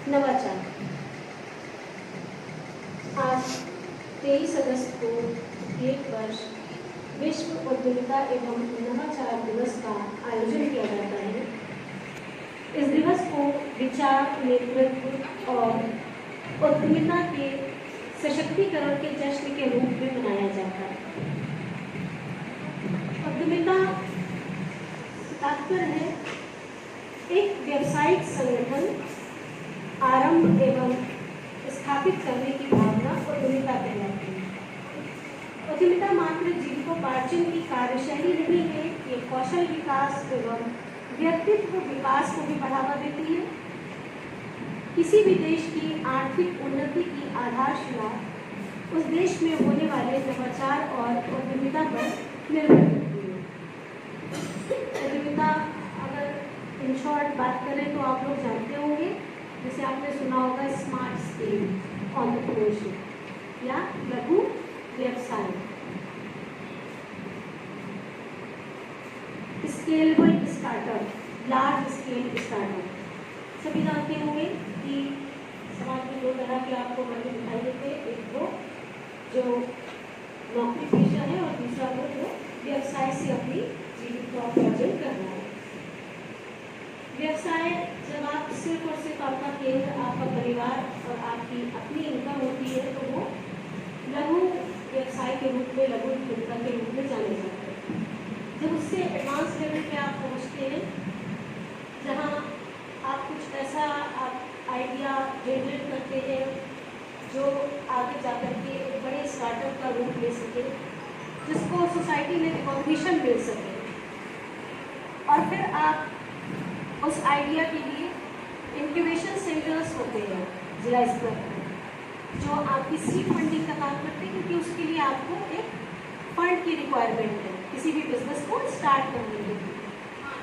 नवाचार। आज 23 अगस्त को एक वर्ष विश्व उद्यमिता एवं नवाचार दिवस का आयोजन किया जाता है। इस दिवस को विचार, नेतृत्व और उद्यमिता के सशक्तिकरण के जश्न के रूप में मनाया जाता है। उद्यमिता तात्पर्य है एक व्यावसायिक संगठन आरंभ एवं स्थापित करने की भावना उद्यमिता कहलाती है। उद्यमिता मात्र जीविकोपार्जन की कार्यशैली नहीं है, ये कौशल विकास एवं व्यक्तित्व विकास को भी बढ़ावा देती है। किसी भी देश की आर्थिक उन्नति की आधारशिला उस देश में होने वाले नवाचार और उद्यमिता पर निर्भर करती है। उद्यमिता अगर इन शॉर्ट बात करें तो आप लोग जानते होंगे, जैसे आपने सुना होगा स्मार्ट स्केल एंटरप्रेन्योरशिप या लघु व्यवसाय, scalable startup, large scale startup. सभी जानते होंगे कि समाज में दो तरह के आपको वर्ग दिखाई देते हैं, एक वो जो नौकरी पेशा है और दूसरा वो जो व्यवसाय से अपनी जीविकोपार्जन कर रहा है। व्यवसाय जब आप सिर्फ और सिर्फ आपका केंद्र आपका परिवार और आपकी अपनी इनकम होती है तो वो लघु व्यवसाय के रूप में, लघु उद्यमिता के रूप में जाने जाते हैं। जब उससे एडवांस लेवल पे आप पहुँचते हैं जहाँ आप कुछ ऐसा आप आइडिया जनरेट करते हैं जो आगे जाकर के एक बड़े स्टार्टअप का रूप ले सके, जिसको सोसाइटी में रिकॉग्निशन मिल सके, और फिर आप उस आइडिया के लिए इंक्यूबेशन सेंटर्स होते हैं जिला स्तर पर, जो आपकी सीड फंडिंग का काम करते हैं, क्योंकि उसके लिए आपको एक फंड की रिक्वायरमेंट है किसी भी बिजनेस को स्टार्ट करने के लिए।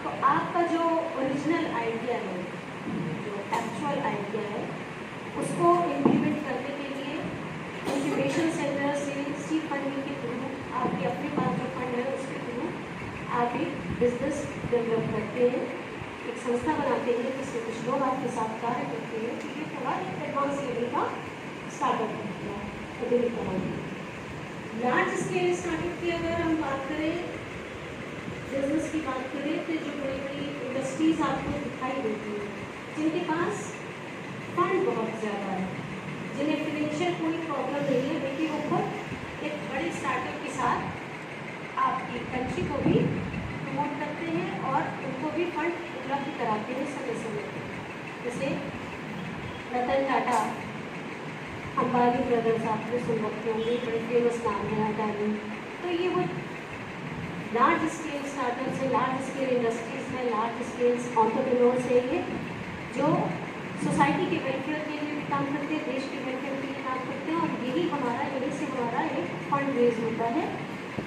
तो आपका जो ओरिजिनल आइडिया है, जो एक्चुअल आइडिया है, उसको इम्प्लीमेंट करने के लिए इंक्यूबेशन सेंटर से सीड फंडिंग के थ्रू, आपके अपने पास जो फंड है उसके थ्रू आप एक बिजनेस डेवलप करते हैं, एक संस्था बनाते हैं जिससे कुछ लोग आपके साथ कार्य करते हैं। तो ये थोड़ा एक एडवांस लेवल का स्टार्टअप होता है उद्यमिता। लार्ज स्केल स्टार्टअप की अगर हम बात करें, बिजनेस की बात करें, तो जो बड़ी बड़ी इंडस्ट्रीज आपको दिखाई देती है जिनके पास फंड बहुत ज़्यादा है, जिन्हें फिनेंशियल कोई प्रॉब्लम नहीं है, लेकिन वो खुद एक बड़े स्टार्टअप के साथ आपकी कंट्री को भी प्रमोट करते हैं और उनको भी फंड उपलब्ध कराते हैं समय समय पर। जैसे रतन टाटा, अंबानी ब्रदर्स, आपने सुन रखे होंगे, बड़े फेमस नाम है अडानी। तो ये वो लार्ज स्केल स्टार्टअप्स है, लार्ज स्केल इंडस्ट्रीज है, लार्ज स्केल एंटरप्रेन्योर्स है, ये जो सोसाइटी के वेलफेयर के लिए भी काम करते हैं, देश के वेलफेयर के लिए काम करते हैं, और यही से हमारा एक फंड रेज होता है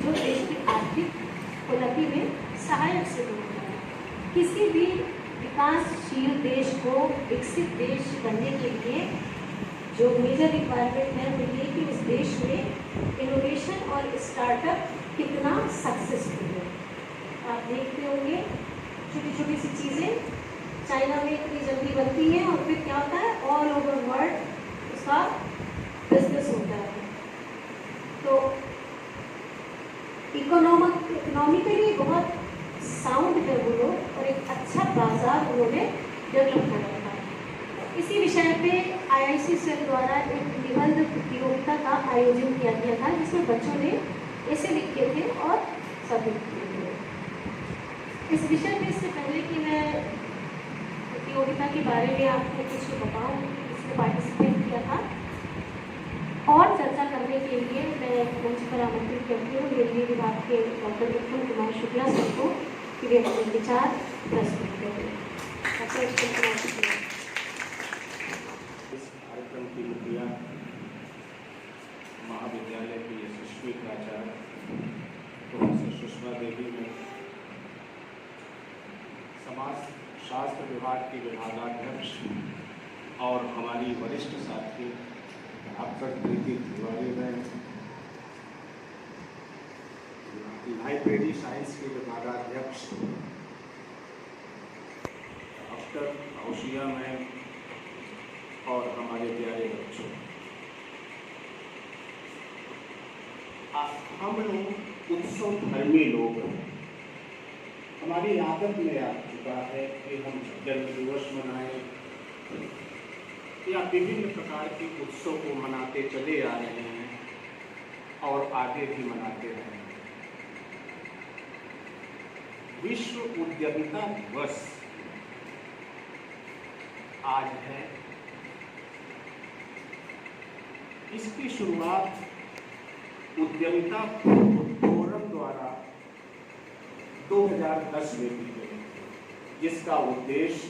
जो देश की आर्थिक उन्नति में सहायक सिद्ध होता है। किसी भी विकासशील देश को विकसित देश बनने के लिए जो मेजर रिक्वायरमेंट है वो ये कि उस देश में इनोवेशन और स्टार्टअप कितना सक्सेसफुल है। आप देखते होंगे छोटी छोटी सी चीज़ें चाइना में इतनी जल्दी बनती हैं और फिर क्या होता है, ऑल ओवर वर्ल्ड उसका बिजनेस होता है। तो इकोनॉमिकली बहुत साउंड है वो लोग, और एक अच्छा बाजार उन्होंने डेवलप कर रखा है। इसी विषय पे IIC सेल द्वारा एक निबंध प्रतियोगिता का आयोजन किया गया था, जिसमें बच्चों ने ऐसे लिखे थे और सबमिट किए थे। इस विषय पे इससे पहले कि मैं प्रतियोगिता के बारे में आपको कुछ बताऊँ, इसमें पार्टिसिपेट किया था, और चर्चा करने के लिए मैं मंच पर आमंत्रित करती हूँ रेलवे विभाग के डॉक्टर उत्तम कुमार शुक्ला सर को कि वे अपने विचार प्रस्तुत करें। इस कार्यक्रम की मुखिया महाविद्यालय की यशस्वी प्राचार्य प्रोफेसर सुषमा देवी ने, समाज शास्त्र विभाग की विभागाध्यक्ष और हमारी वरिष्ठ साथी डॉक्टर प्रीति तिवारी ने, लाइब्रेरी साइंस के विभागाध्यक्ष डॉक्टर औशिया मैम, बच्चों, हम लोग उत्सव धर्मी लोग हैं। हमारी आदत में आ चुका है कि हम जन्म दिवस मनाएं या विभिन्न प्रकार के उत्सव को मनाते चले आ रहे हैं और आगे भी मनाते रहेंगे। विश्व उद्यमिता दिवस आज है। इसकी शुरुआत उद्यमिता फोरम द्वारा 2010 में की गई, जिसका उद्देश्य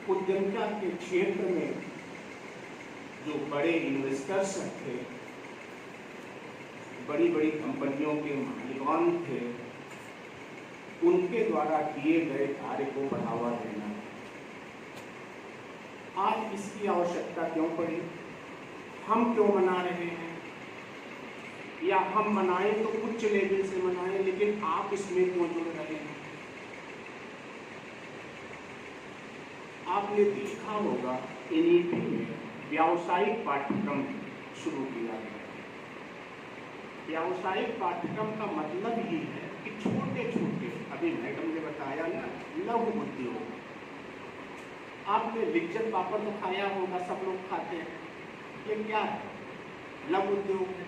उद्यमिता के क्षेत्र में जो बड़े इन्वेस्टर्स थे, बड़ी बड़ी कंपनियों के मालिकान थे, उनके द्वारा किए गए कार्य को बढ़ावा देना। आज इसकी आवश्यकता क्यों पड़ी? हम क्यों मना रहे हैं? या हम मनाएं तो उच्च लेवल से मनाएं, लेकिन आप इसमें क्यों जुड़ रहे हैं? आपने देखा होगा एनईपी में व्यावसायिक पाठ्यक्रम शुरू किया गया। व्यावसायिक पाठ्यक्रम का मतलब ही है कि छोटे छोटे, अभी मैडम ने बताया ना, लघु उद्योग। आपने लिज्जत पापड़ तो खाया होगा, सब लोग खाते हैं। ये क्या है? लघु उद्योग है।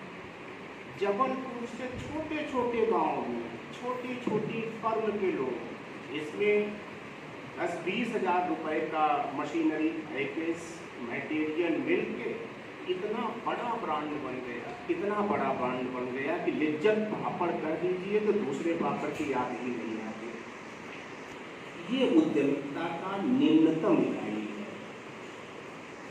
जबलपुर से छोटे छोटे गांव में छोटी छोटी फर्म के लोग इसमें 10-20 हज़ार रुपए का मशीनरी पैकेज मटेरियल मिल के इतना बड़ा ब्रांड बन गया, इतना बड़ा ब्रांड बन गया कि लिज्जत पापड़ कर दीजिए तो दूसरे पापड़ की याद ही नहीं आती। ये उद्यमिता का निम्नतम इकाई है।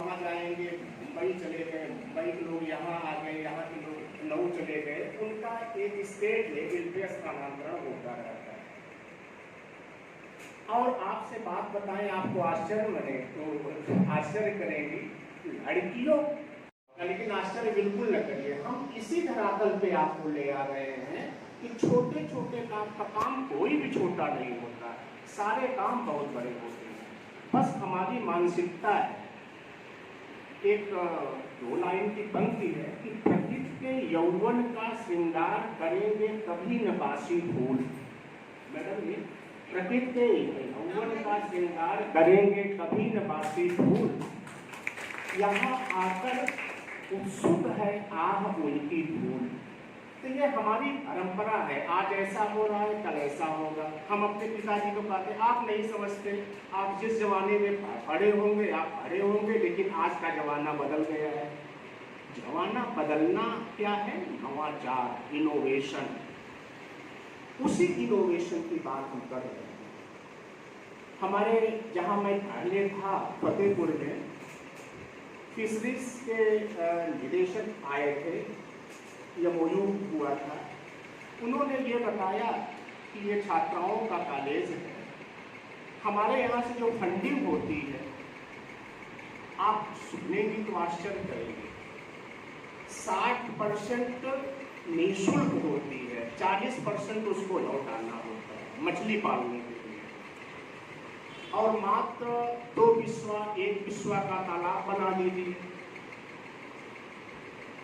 वहाँ जाएंगे, मुंबई चले गए, मुंबई के लोग यहाँ आ गए, यहाँ के लोग लखनऊ चले गए, उनका एक स्टेट लेवल पे स्थानांतरण होता रहता है। और आपसे बात बताएं, आपको आश्चर्य बने तो आश्चर्य करेंगी लड़कियों, लेकिन आश्चर्य बिल्कुल न करिए। हम इसी धरातल पे आपको ले आ रहे हैं कि छोटे छोटे काम का काम कोई भी छोटा नहीं होता, सारे काम बहुत बड़े होते हैं। बस हमारी मानसिकता है। एक 2 लाइन की पंक्ति है कि प्रकृति के यौवन का श्रृंगार करेंगे कभी न बासी फूल। मैडम जी, प्रकृति के यौवन का श्रृंगार करेंगे कभी न बासी फूल। यहाँ आकर उत्सुक है आह उनकी धूल। तो ये हमारी परंपरा है। आज ऐसा हो रहा है, कल ऐसा होगा। हम अपने पिताजी को कहते, आप नहीं समझते, आप जिस जमाने में पढ़े होंगे आप पढ़े होंगे, लेकिन आज का जमाना बदल गया है। जमाना बदलना क्या है? नवाचार, इनोवेशन। उसी इनोवेशन की बात हम कर रहे हैं। हमारे जहाँ मैं पहले था फतेहपुर में, फिशरीज के निदेशक आए थे, MOU हुआ था। उन्होंने ये बताया कि ये छात्राओं का कॉलेज है, हमारे यहाँ से जो फंडिंग होती है, आप सुनेंगी तो आश्चर्य करेंगे, 60% निःशुल्क होती है, 40% उसको लौटाना होता है मछली पालने के लिए। और मात्र 2 बिस्वा 1 बिस्वा का तालाब बना दीजिए,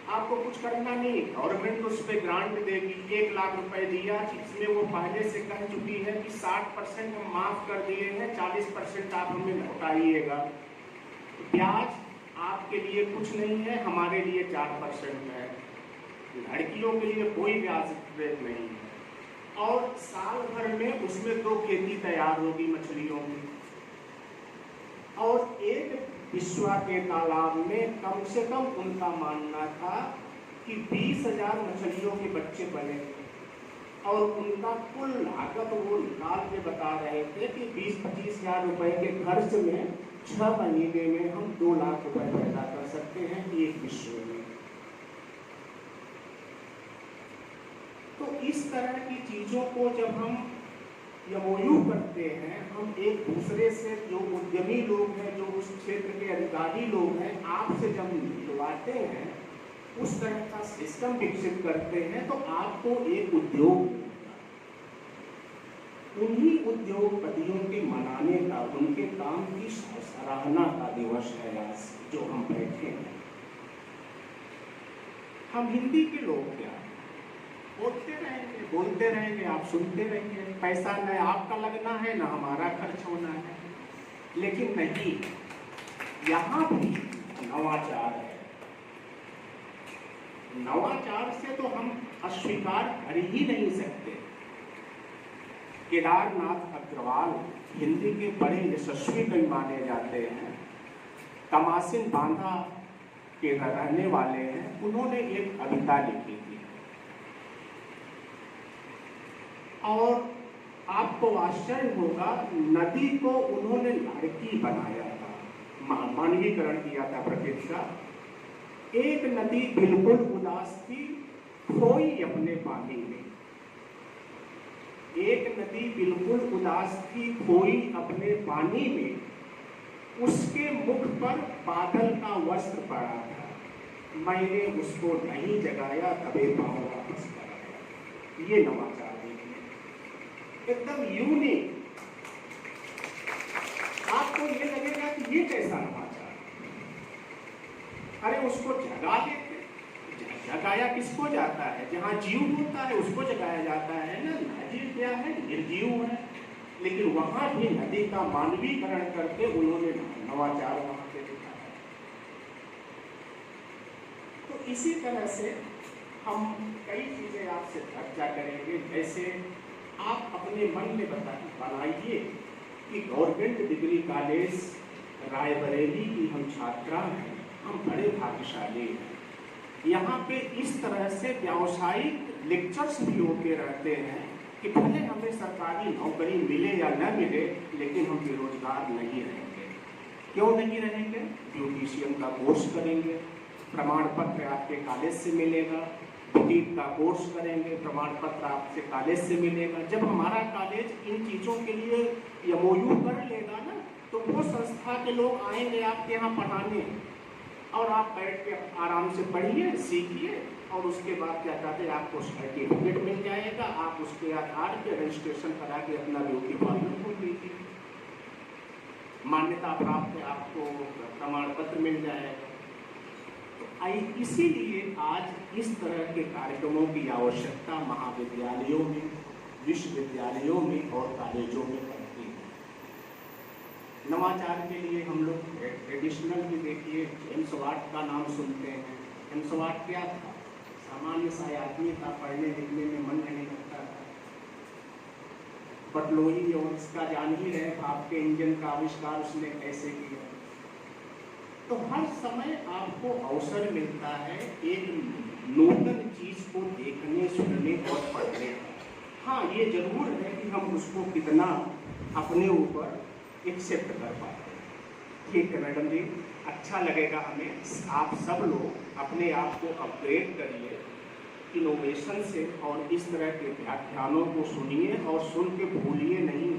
आपको कुछ करना नहीं, गवर्नमेंट उस पर ग्रांट देगी। 1 लाख रुपए दिया, जिसमें वो पहले से कह चुकी है कि 60% हम माफ कर दिए हैं, 40% आप हमें लौटाइएगा। ब्याज आपके लिए कुछ नहीं है, हमारे लिए 4% है। लड़कियों के लिए कोई ब्याज रेट नहीं है। और साल भर में उसमें 2 खेती तैयार होगी मछलियों की। और 1 बिस्वा के तालाब में कम से कम उनका मानना था कि 20,000 मछलियों के बच्चे बने, और उनका कुल लागत वो निकाल के बता रहे थे कि 20-25 हज़ार रुपए के खर्च में 6 महीने में हम 2 लाख रुपए पैदा कर सकते हैं 1 बिस्वे में। तो इस तरह की चीज़ों को जब हम MOU करते हैं, हम एक दूसरे से, जो उद्यमी लोग हैं, जो उस क्षेत्र के अधिकारी लोग हैं, आपसे जब मिलवाते हैं, उस तरह का सिस्टम विकसित करते हैं, तो आपको एक उद्योग उन्हीं उद्योगपतियों के मनाने का, उनके काम की सराहना का दिवस है आज जो हम बैठे हैं। हम हिंदी के लोग क्या बोलते रहेंगे, आप सुनते रहेंगे, पैसा न आपका लगना है न हमारा खर्च होना है। लेकिन नहीं, यहाँ भी नवाचार है। नवाचार से तो हम अस्वीकार कर ही नहीं सकते। केदारनाथ अग्रवाल हिंदी के बड़े यशस्वी कवि माने जाते हैं, तमासिन बांधा के रहने वाले हैं। उन्होंने एक कविता लिखी थी और आपको आश्चर्य होगा, नदी को उन्होंने लड़की बनाया था, मानवीकरण किया था प्रकृति का। एक नदी बिल्कुल उदास थी, खोई अपने पानी में। एक नदी बिल्कुल उदास थी, खोई अपने पानी में। उसके मुख पर बादल का वस्त्र पड़ा था, मैंने उसको नहीं जगाया, तबे पाँव वापस कर आया। ये नवाचार देखिए, एकदम यूनिक। आपको ये लगेगा कि ये कैसा नवाचार। अरे उसको जगा लेते। जगाया किसको जाता है? जहाँ जीव होता है उसको जगाया जाता है ना। निर्जीव क्या है? निर्जीव है। लेकिन वहां भी नदी का मानवीकरण करके उन्होंने नवाचार वहां पे दिखाया। तो इसी तरह से हम कई चीजें आपसे चर्चा करेंगे। जैसे आप अपने मन में बनाइए कि गवर्नमेंट डिग्री कॉलेज रायबरेली की हम छात्रा हैं, हम बड़े भाग्यशाली हैं। यहाँ पे इस तरह से व्यावसायिक लेक्चर्स भी होते रहते हैं कि भले हमें सरकारी नौकरी मिले या न मिले, लेकिन हम बेरोजगार नहीं रहेंगे। क्यों नहीं रहेंगे? ब्यूटिशियन का कोर्स करेंगे, प्रमाण पत्र आपके कॉलेज से मिलेगा। बुटीक का कोर्स करेंगे, प्रमाण पत्र आपसे कॉलेज से मिलेगा। जब हमारा कॉलेज इन चीज़ों के लिए MOU कर लेगा ना, तो वो संस्था के लोग आएंगे आपके यहाँ पढ़ाने, और आप बैठ के आराम से पढ़िए, सीखिए, और उसके बाद क्या कहते हैं, आपको सर्टिफिकेट मिल जाएगा। आप उसके आधार पे रजिस्ट्रेशन करा के अपना ब्यूटी पार्लर खोल लीजिए, मान्यता प्राप्त है, आपको प्रमाण पत्र मिल जाएगा। तो इसीलिए आज इस तरह के कार्यक्रमों की आवश्यकता महाविद्यालयों में, विश्वविद्यालयों में और कॉलेजों में पड़ती है। नवाचार के लिए हम लोग ट्रेडिशनल भी देखिए, जेम्स वाट का नाम सुनते हैं। जेम्स वाट क्या था? सामान्य सा आदमी था, पढ़ने लिखने में मन नहीं लगता था। बटलोही और इसका जान ही रहे, भाप के इंजन का आविष्कार उसने कैसे किया। तो हर समय आपको अवसर मिलता है एक नूतन चीज को देखने, सुनने और पढ़ने का। हाँ, ये जरूर है कि हम उसको कितना अपने ऊपर एक्सेप्ट कर पाते हैं। ठीक है मैडम जी, अच्छा लगेगा हमें। आप सब लोग अपने आप को अपग्रेड करिए इनोवेशन से, और इस तरह के व्याख्यानों को सुनिए और सुन के भूलिए नहीं।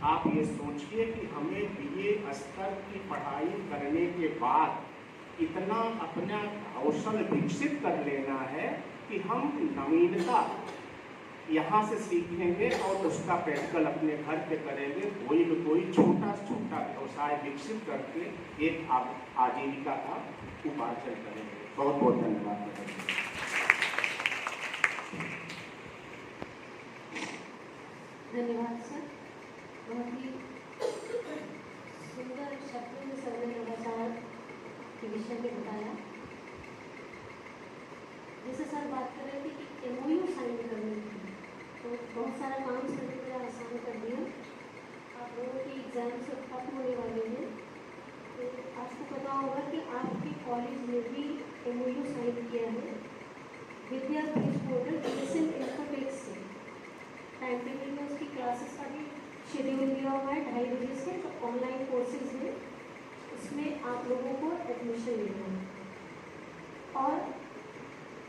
आप ये सोचिए कि हमें BA स्तर की पढ़ाई करने के बाद इतना अपना कौशल विकसित कर लेना है कि हम नवीनता यहाँ से सीखेंगे और उसका प्रैक्टिकल अपने घर पे करेंगे। कोई न कोई छोटा छोटा व्यवसाय विकसित करके एक आजीविका का उपार्जन करेंगे। बहुत बहुत धन्यवाद। धन्यवाद सर, बहुत ही सुंदर शब्दों में सर ने नवाचार के विषय में बताया। जैसे सर बात कर रहे थे कि MOU साइन करने की, तो बहुत सारा काम सर ने मेरा आसान कर दिया। आप लोगों की एग्जाम से खत्म होने वाले हैं, तो आपको पता होगा कि आपके कॉलेज में भी MOU साइन किया है विद्या बेस पोर्टल DSM इन्फोटेक्स से। टाइम टेबल में उसकी क्लासेस का भी शेड्यूल दिया हुआ है 2:30 बजे से। जो ऑनलाइन कोर्सेज हैं उसमें आप लोगों को एडमिशन लेना है, और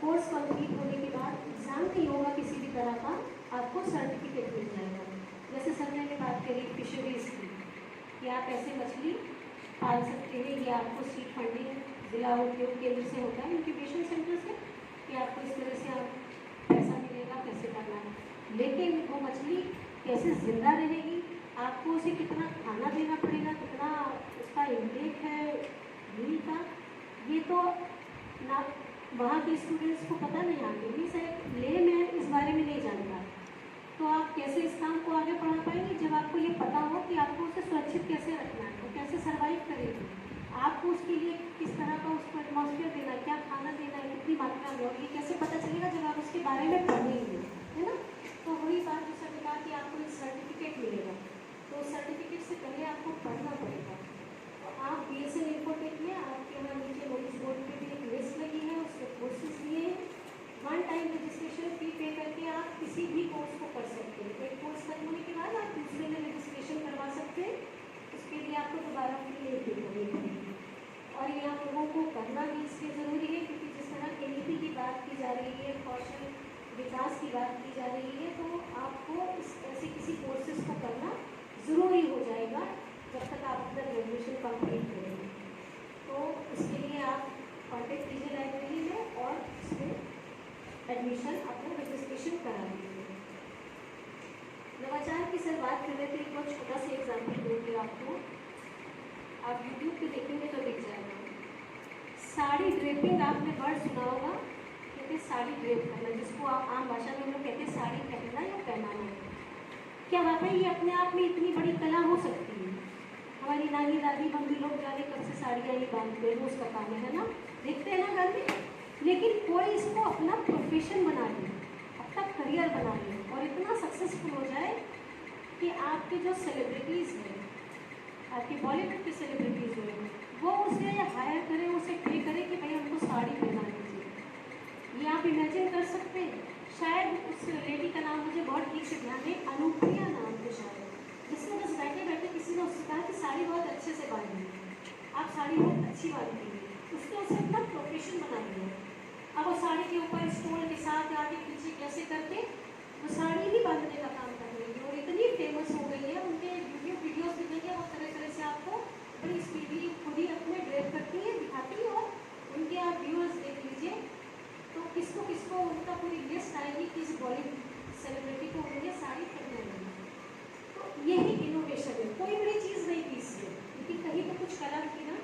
कोर्स कंप्लीट होने के बाद एग्ज़ाम नहीं होगा किसी भी तरह का, आपको सर्टिफिकेट मिल जाएगा। जैसे सर ने बात करी फिशरीज की, कि आप ऐसे मछली पाल सकते हैं, ये आपको सीड फंडिंग जिला उद्योग केंद्र से होता है, इंक्यूबेशन सेंटर से, कि आपको इस तरह से आप पैसा मिलेगा, कैसे करना है। लेकिन वो मछली कैसे जिंदा रहेगी, आपको उसे कितना खाना देना पड़ेगा, कितना उसका इंटेक है मील का, ये तो ना वहाँ के स्टूडेंट्स को पता नहीं, आगे भी शायद ले मैन इस बारे में नहीं जानता। तो आप कैसे इस काम को आगे बढ़ा पाएंगे जब आपको ये पता हो कि आपको उसे सुरक्षित कैसे रखना है, वो कैसे सर्वाइव करेगी, आपको उसके लिए किस तरह का उसको एटमॉस्फेयर देना है, क्या खाना देना है, कितनी मात्रा में, और ये कैसे पता चलेगा जब आप उसके बारे में पढ़ेंगे, है ना। तो वही बात जो सर ने कहा कि आपको एक सर्टिफिकेट मिलेगा, तो सर्टिफिकेट से पहले आपको पढ़ना पड़ेगा। तो आप BSN इन्फो देखिए, आपके यहाँ नीचे नोटिस बोर्ड पे भी एक लिस्ट लगी है, उसके कोर्सेज लिए हैं। 1 टाइम रजिस्ट्रेशन फी पे करके आप किसी भी कोर्स को कर सकते हैं। एक कोर्स खत्म होने के बाद आप दूसरे में रजिस्ट्रेशन करवा सकते हैं, उसके लिए आपको दोबारा फी नहीं पे करनी पड़ेगी। और ये आप लोगों को करना भी इसलिए ज़रूरी है क्योंकि जिस तरह NEP की बात की जा रही है, कौशल विकास की बात की जा रही है, तो आपको ऐसे किसी कोर्सेज को करना ज़रूरी हो जाएगा जब तक आप अपना ग्रेजुएशन कंप्लीट करेंगे। तो उसके लिए आप कॉन्टेक्ट कीजिए लाइब्रेरी में और उसमें एडमिशन अपना रजिस्ट्रेशन करा लीजिए। नवाचार की सर बात कर रहे थे, एक बहुत छोटा सा एग्जाम्पल दूँगी आपको, आप यूट्यूब पे देखेंगे तो दिख जाएगा। साड़ी ड्रेपिंग आपने वर्ड सुना होगा, कहते साड़ी ड्रेप करना, जिसको आप आम भाषा में हम लोग कहते हैं साड़ी पहनना या पहनाना। क्या वाकई ये अपने आप में इतनी बड़ी कला हो सकती है? हमारी नानी दादी मम्मी लोग जाने कब से साड़ियाँ ही बांधते हैं, रोज़ का काम है ना, देखते हैं ना घर में। लेकिन कोई इसको अपना प्रोफेशन बना ले, अपना करियर बना ले और इतना सक्सेसफुल हो जाए कि आपके जो सेलिब्रिटीज़ हैं, आपके बॉलीवुड के सेलिब्रिटीज़ हैं, वो उसे हायर करें, उसे पे करें कि भाई हमको साड़ी पहना दीजिए। ये आप इमेजिन कर सकते हैं? शायद उस लेडी का नाम मुझे बहुत ठीक से ध्यान है, अनुप्रिया नाम थे शायद, जिसने बस बैठे बैठे किसी ने उससे कहा कि साड़ी बहुत अच्छे से बांधी, आप साड़ी बहुत अच्छी बांधती हैं, उसने उसे अपना प्रोफेशन बना दिया। अब वो साड़ी के ऊपर स्टोल के साथ आगे पीछे कैसे करके वो साड़ी ही बांधने का काम कर रही है और इतनी फेमस हो गई है, उनके यूट्यूब वीडियोस दिखेंगे वो तरह तरह से आपको बड़ी स्पीडी खुद ही अपने ड्रेप करती है, दिखाती है, और उनके आप व्यूअर्स देख लीजिए तो किसको किसको उनका पूरी लिस्ट आएगी कि इस बॉलीवुड सेलिब्रिटी को उन्होंने साड़ी पहनाई है। तो यही इनोवेशन है, कोई बड़ी चीज़ नहीं थी इसमें, क्योंकि कहीं तो कुछ कला थी ना।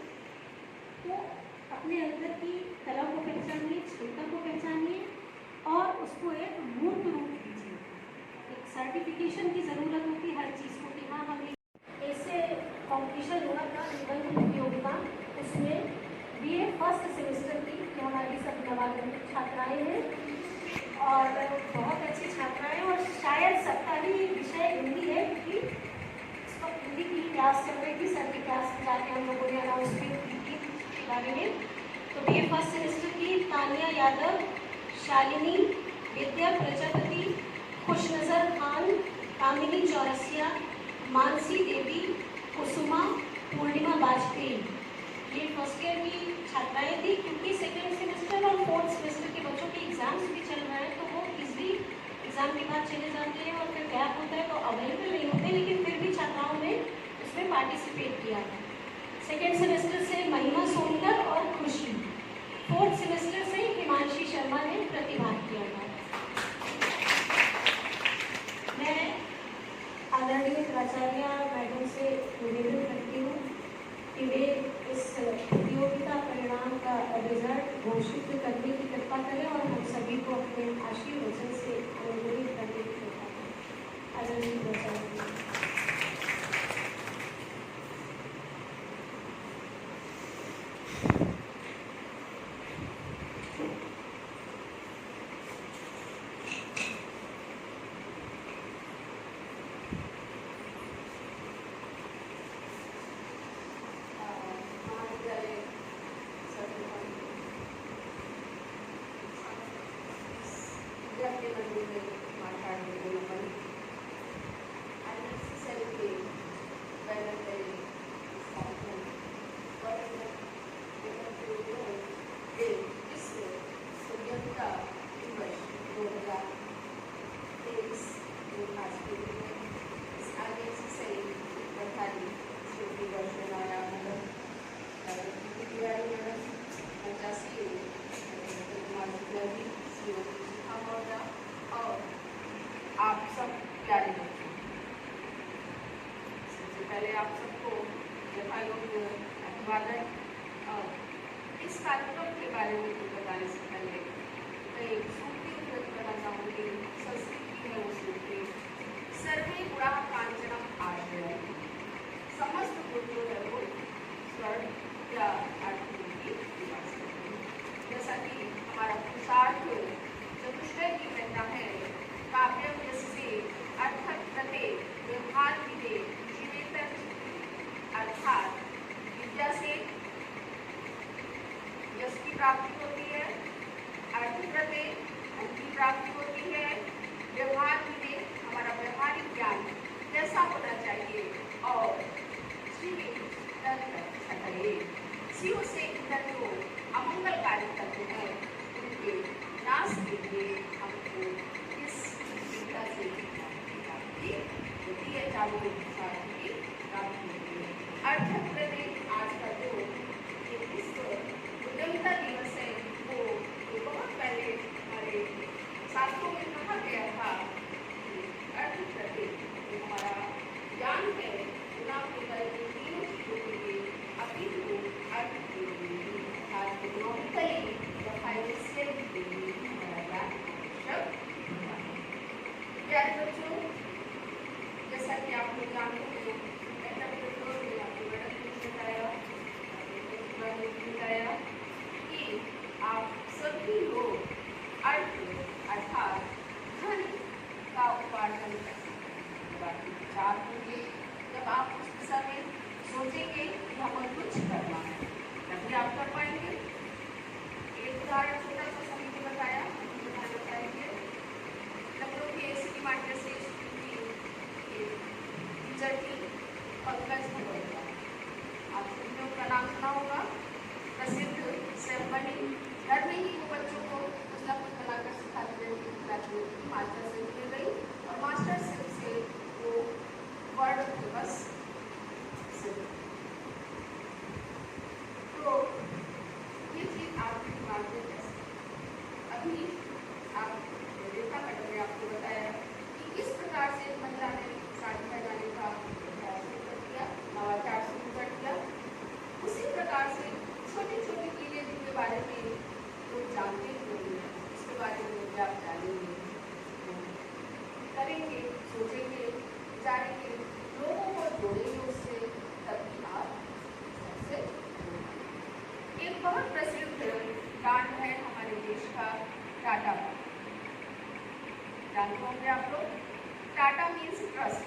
तो अपने अंदर की कला को पहचानिए, क्षमता को पहचानिए और उसको एक मूर्त रूप दीजिए। एक सर्टिफिकेशन की ज़रूरत होती है हर चीज़ को कि हाँ हम ऐसे कॉम्पिटिशन हुआ था निबंध प्रतियोगिता, उसमें BA फर्स्ट सेमेस्टर की हमारी सब नवागत छात्राएँ हैं और बहुत अच्छी छात्राएँ, और शायद सबका ही विषय हिंदी है क्योंकि इस वक्त हिंदी की क्लास चल रही थी, सर की क्लास में जाके हम लोगों ने अनाउंसमेंट की थी इसके बारे में। तो BA फर्स्ट सेमेस्टर की तानिया यादव, शालिनी, विद्या प्रजापति, खुशनजर खान, कामिनी चौरसिया, मानसी देवी, कुसुमा, पूर्णिमा वाजपेयी, ये फर्स्ट ईयर की छात्राएँ थी। क्योंकि सेकेंड सेमेस्टर और फोर्थ सेमेस्टर के बच्चों के एग्जाम्स भी चल रहे हैं तो वो इजली एग्ज़ाम के बाद चले जाते हैं और फिर गैप होता है तो अवेलेबल नहीं होते, लेकिन फिर भी छात्राओं ने उसमें पार्टिसिपेट किया। सेकेंड सेमेस्टर से महिमा सोनकर और खुशी, फोर्थ सेमेस्टर से हिमांशी शर्मा ने प्रतिभाग किया था। मैं आदरणीय प्राचार्य मैडम से निवेदन करती हूँ कि वे इस प्रतियोगिता परिणाम का रिजल्ट घोषित करने की कृपा करें और हम सभी को अपने आशीर्वचन से अनुमोदित करने की कृपा करें। आदरणीय प्राचार्य। और अभिवादन। इस कार्यक्रम के बारे में कुछ बताने से पहले मैं एक सूक्ति उद्धृत करना चाहूँगी। संस्कृत की है वो सूक्ति। सर्वे गुणा कांचनम आश्रयम्, समस्त गुणों स्वर्ग या अर्थ की निवास करते हैं। जैसा कि हमारा पुरुषार्थ चतुष्टय की कहना है, काव्यम यस्य अर्थक प्रते व्यवहार विदे जीवेतर, अर्थात विद्या से यश की प्राप्ति होती है, अर्थ प्रते धन की प्राप्ति होती है, व्यवहार विदे हमारा व्यवहारिक ज्ञान कैसा होना चाहिए, और शिव से इंद्र जो अमंगलकारी करते हैं उनके नाश के लिए हमको इस विद्या से प्राप्ति होती है, चालू की प्राप्ति होती है। अर्थ प्रति आज का जो ये विश्व उद्यमिता दिवस है वो बहुत पहले हमारे शास्त्रों में कहा गया था कि अर्थ प्रति हमारा ज्ञान है, गुना केवल तीनों चीजों के लिए अपितु अर्थ के लिए अर्थात इकोनॉमिकली या फाइनेंशियल के लिए हमारा ज्ञान आवश्यक होता है। प्यारे बच्चों, जैसा कि आप लोग जानते हैं, बताया कि आप सभी लोग अर्थ अर्थात धन का उपार्जन कर सकते हैं। बाकी विचार होंगे जब आप उस दिशा में सोचेंगे कि हमें कुछ करना है, तभी आप कर पाएंगे। एक उदाहरण छोटा सा सभी को बताया, बताएंगे। लखनऊ की एसी मार्केट से टीचर थी पंकज भगवत, आप सभी लोगों का नाम सुना होगा। प्रसिद्ध शेफ बनी, घर में ही वो बच्चों को कुछ न कुछ बनाकर सिखाती रहती, मास्टर शेफ मिल गई और मास्टर शेफ से वो वर्ल्ड फेमस शेफ। तो ये चीज आपके दिमाग में कैसे, अभी आप देखा मैंने आपको बताया कि किस प्रकार से महिला ने शादी में जाने का नवाचार शुरू कर दिया। उसी प्रकार से छोटी छोटी चीजें जिनके बारे में लोग जानते होंगे, उसके बारे में आप जानेंगे, करेंगे, सोचेंगे, विचारेंगे, लोगों को जोड़ेंगे उससे, तभी आप सबसे। एक बहुत प्रसिद्ध ब्रांड है हमारे देश का टाटा। जानते होंगे आप लोग, टाटा मीन्स ट्रस्ट।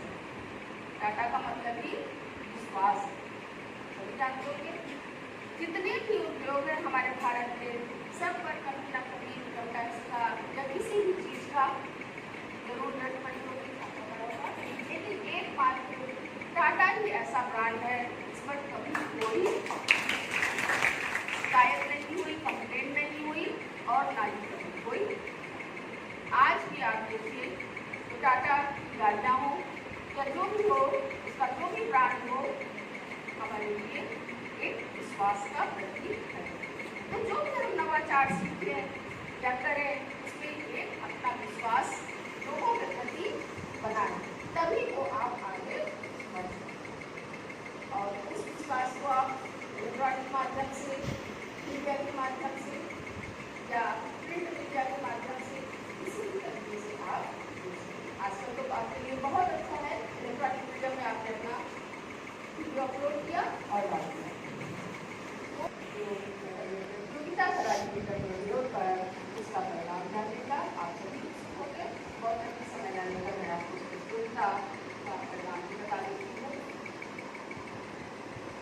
टाटा का मतलब ही विश्वास, सभी जानते होंगे। जितने भी उद्योग हैं हमारे भारत में, सब पर कभी ना कभी इनकम टैक्स का या किसी भी चीज़ का जरूर रटमनी होगी, खाता पड़ा होगा। लेकिन एकमात्र टाटा ही ऐसा ब्रांड है इस पर कभी कोई शिकायत नहीं हुई, कंप्लेंट नहीं हुई और ना ही कभी कोई। आज भी आप देखिए तो टाटा की गाड़ियाँ हो या जो भी हो, उसका जो भी ब्रांड हो, हमारे लिए एक विश्वास का प्रतीक है। तो जो भी हम नवाचार सीखें या करें, उसमें एक अपना विश्वास लोगों के प्रति बनाएं, तभी तो आप आगे बढ़ सकते। और उस विश्वास को आप इलेक्ट्रॉनिक माध्यम से, मीडिया के माध्यम से या प्रिंट मीडिया के माध्यम से, किसी भी तरीके से आप आजकल तो आपके लिए बहुत अच्छा है, इलेक्ट्रॉनिक मीडिया में आपने अपना वीडियो अपलोड किया और डाल दिया। प्रतियोगिता कराई गई प्रतियोगियों पर उसका परिणाम जानने का आप सभी हो गए। बहुत अच्छा समय जाने का मैं आपको प्रतियोगिता का परिणाम भी बता देती हूँ।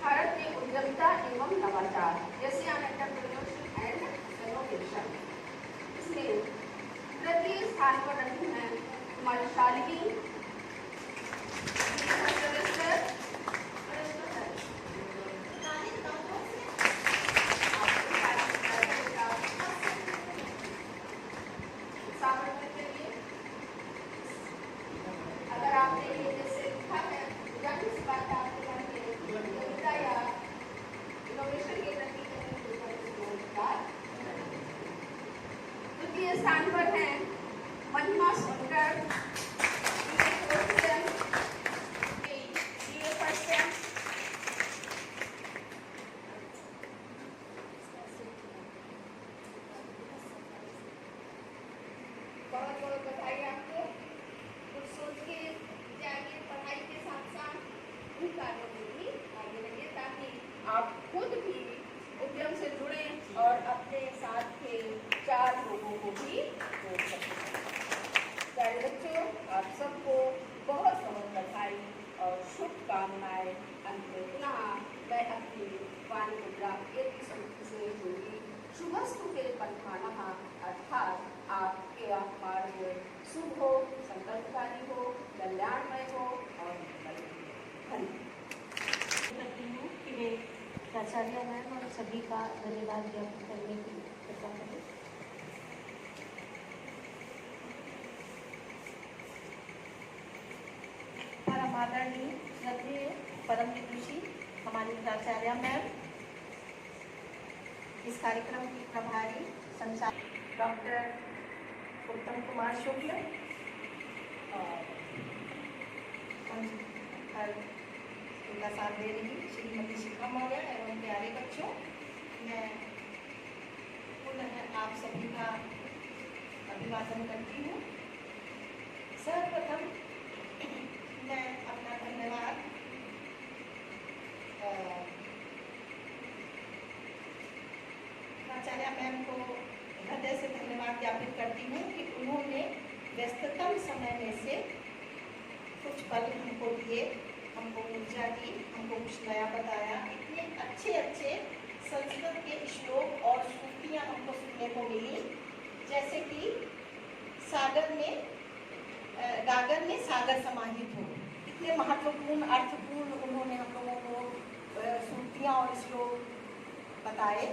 भारत में उद्यमिता एवं नवाचार जैसे एंटरप्रेन्योरशिप एंड इनोवेशन, इसमें तृतीय स्थान पर रही हैं हमारी शालिनी स्थान पर है महिमा सोनकर, आप खुद भी उद्यम से जुड़ें और अपने साथ के 4 लोगों को भी जोड़ सकें। प्यारे बच्चों, आप सबको बहुत बहुत बधाई और शुभकामनाएं। अंत में पुनः मैं अपनी वाणी मुद्रा एक शब्द से जोड़ी शुभस्तु के पंथानः, अर्थात आपके मार्ग शुभ हो, संकल्पकारी हो, कल्याणमय हो और धन्यवाद। करती हूँ कि वे प्राचार्य मैम और सभी का धन्यवाद ज्ञापन करने की कृपा करें। परम आदरणीय श्रद्धेय परम विदुषी हमारी प्राचार्य मैम, इस कार्यक्रम की प्रभारी संचालक डॉक्टर उत्तम कुमार शुक्ल और उनका साथ दे रही श्रीमती शिखा मौर्य एवं प्यारे बच्चों, मैं पुनः आप सभी का अभिवादन करती हूँ। सर्वप्रथम मैं अपना धन्यवाद प्राचार्य मैम को हृदय से धन्यवाद ज्ञापित करती हूँ कि उन्होंने व्यस्ततम समय में से कुछ पल हमको दिए, हमको ऊर्जा दी, हमको कुछ नया बताया। इतने अच्छे अच्छे संस्कृत के श्लोक और सूक्तियाँ हमको सुनने को मिली, जैसे कि सागर में गागर में सागर समाहित हो। इतने महत्वपूर्ण अर्थपूर्ण उन्होंने हम लोगों को सूक्तियाँ और श्लोक बताए।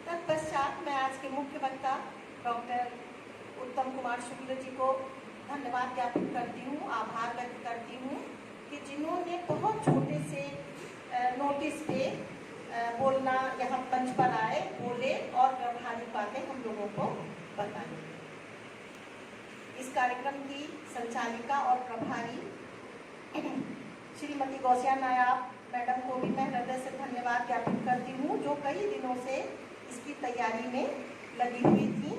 तत्पश्चात मैं आज के मुख्य वक्ता डॉक्टर उत्तम कुमार शुक्ल जी को धन्यवाद ज्ञापित करती हूँ, आभार व्यक्त करती हूँ कि जिन्होंने बहुत छोटे से नोटिस पे बोलना यहाँ मंच पर आए, बोले और व्यवहारिक बातें हम लोगों को बताई। इस कार्यक्रम की संचालिका और प्रभारी श्रीमती गौसिया नायाब मैडम को भी मैं हृदय से धन्यवाद ज्ञापित करती हूँ, जो कई दिनों से इसकी तैयारी में लगी हुई थी।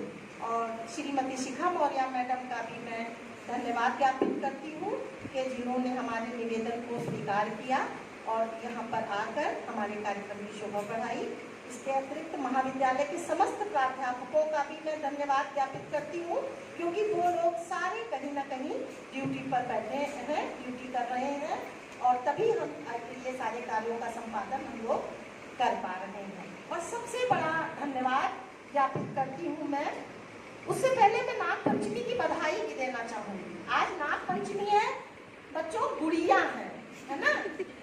और श्रीमती शिखा मौर्य मैडम का भी मैं धन्यवाद ज्ञापित करती हूँ कि जिन्होंने हमारे निवेदन को स्वीकार किया और यहाँ पर आकर हमारे कार्यक्रम की शोभा बढ़ाई। इसके अतिरिक्त महाविद्यालय के समस्त प्राध्यापकों का भी मैं धन्यवाद ज्ञापित करती हूँ, क्योंकि वो लोग सारे कहीं ना कहीं ड्यूटी पर बैठे हैं, ड्यूटी कर रहे हैं और तभी हम ये सारे कार्यों का संपादन हम लोग कर पा रहे हैं। और सबसे बड़ा धन्यवाद ज्ञापित करती हूँ मैं, उससे पहले मैं नाग पंचमी की बधाई भी देना चाहूँगी। आज